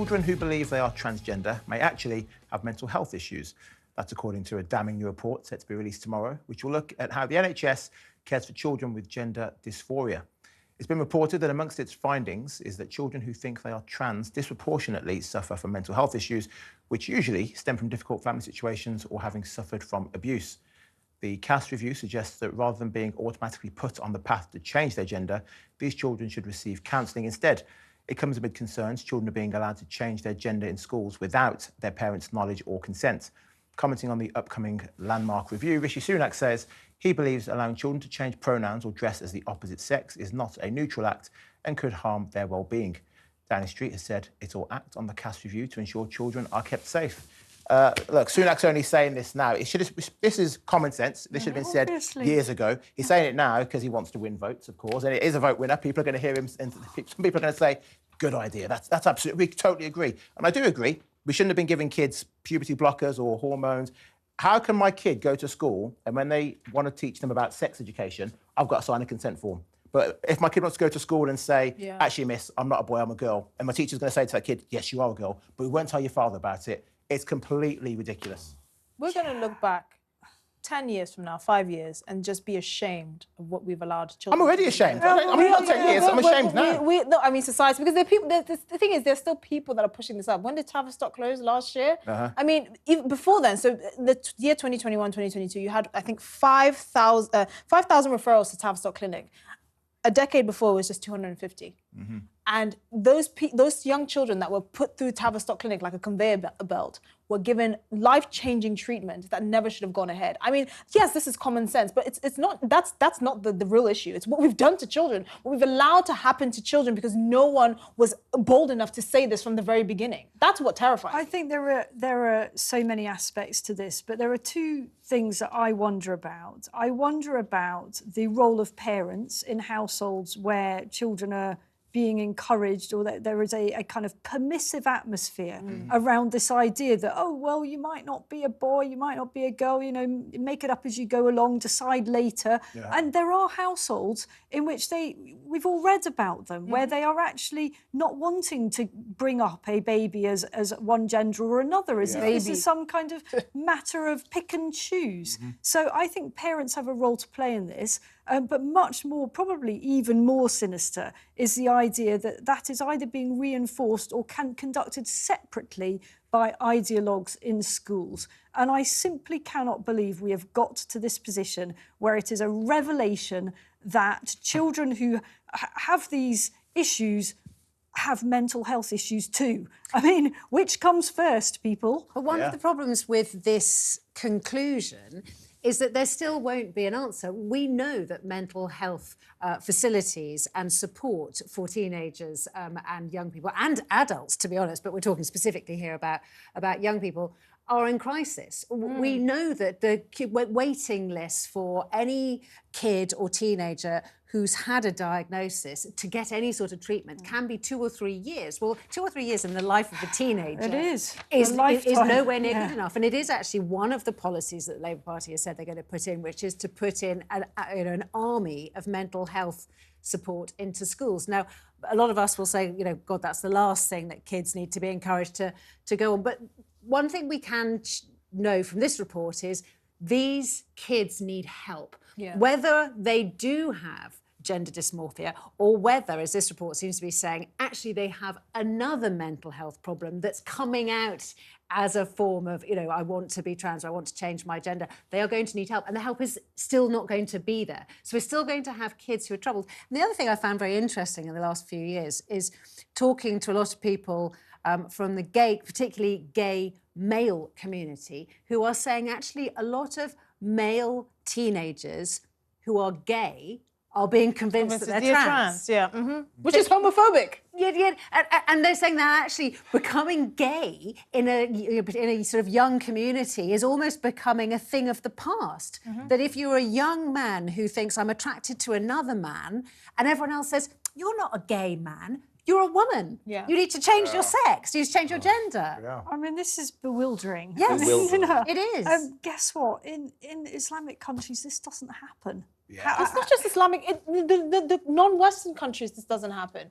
children who believe they are transgender may actually have mental health issues. That's according to a damning new report set to be released tomorrow, which will look at how the NHS cares for children with gender dysphoria. It's been reported that amongst its findings is that children who think they are trans disproportionately suffer from mental health issues, which usually stem from difficult family situations or having suffered from abuse. The CAS review suggests that rather than being automatically put on the path to change their gender, these children should receive counselling instead. It comes amid concerns children are being allowed to change their gender in schools without their parents' knowledge or consent. Commenting on the upcoming landmark review, Rishi Sunak says he believes allowing children to change pronouns or dress as the opposite sex is not a neutral act and could harm their well-being. Downing Street has said it will act on the CAS review to ensure children are kept safe. Look, Sunak's only saying this now. This is common sense. This should have been said years ago. He's saying it now because he wants to win votes, of course, and it is a vote winner. People are going to hear him, and some people are going to say, good idea. That's absolutely, we totally agree. And I do agree. We shouldn't have been giving kids puberty blockers or hormones. How can my kid go to school and when they want to teach them about sex education, I've got to sign a consent form? But if my kid wants to go to school and say, actually, miss, I'm not a boy, I'm a girl, and my teacher's going to say to that kid, yes, you are a girl, but we won't tell your father about it, it's completely ridiculous. We're going to look back 10 years from now, 5 years, and just be ashamed of what we've allowed children. I'm already ashamed. I'm not 10 years, I'm ashamed now. No, I mean society, because the thing is, there's still people that are pushing this up. When did Tavistock close last year? I mean, even before then, so the year 2021, 2022, you had, I think, 5,000 referrals to Tavistock Clinic. A decade before, it was just 250. And those young children that were put through Tavistock Clinic like a conveyor belt were given life-changing treatment that never should have gone ahead. I mean, yes, this is common sense, but it's not. That's not the real issue. It's what we've done to children, what we've allowed to happen to children because no one was bold enough to say this from the very beginning. That's what terrifies me. I think there are so many aspects to this, but there are two things that I wonder about. I wonder about the role of parents in households where children are being encouraged, or that there is a kind of permissive atmosphere around this idea that, oh, well, you might not be a boy, you might not be a girl, you know, make it up as you go along, decide later. And there are households in which we've all read about them, where they are actually not wanting to bring up a baby as one gender or another, as if this is some kind of matter of pick and choose. So I think parents have a role to play in this. But much more, probably even more sinister, is the idea that that is either being reinforced or conducted separately by ideologues in schools. And I simply cannot believe we have got to this position where it is a revelation that children who have these issues have mental health issues too. I mean, which comes first, people? But one of the problems with this conclusion is that there still won't be an answer. We know that mental health facilities and support for teenagers and young people, and adults, to be honest, but we're talking specifically here about young people, are in crisis. We know that the waiting list for any kid or teenager who's had a diagnosis to get any sort of treatment can be 2 or 3 years. Well, 2 or 3 years in the life of a teenager is nowhere near good enough. And it is actually one of the policies that the Labour Party has said they're going to put in, which is to put in an army of mental health support into schools. Now, a lot of us will say, you know, God, that's the last thing that kids need to be encouraged to go on. But one thing we can know from this report is these kids need help. Whether they do have gender dysmorphia or whether, as this report seems to be saying, actually they have another mental health problem that's coming out as a form of, you know, I want to be trans, or I want to change my gender, they are going to need help. And the help is still not going to be there. So we're still going to have kids who are troubled. And the other thing I found very interesting in the last few years is talking to a lot of people from the gay, particularly gay male community, who are saying actually a lot of male teenagers who are gay are being convinced that they're trans. Which is homophobic. And they're saying that actually becoming gay in a sort of young community is almost becoming a thing of the past. That if you're a young man who thinks I'm attracted to another man, and everyone else says, you're not a gay man, you're a woman. You need to change your sex. You need to change your gender. I mean, this is bewildering. Yes, bewildering. It is. Guess what? In Islamic countries, this doesn't happen. It's not just Islamic. The non-Western countries, this doesn't happen.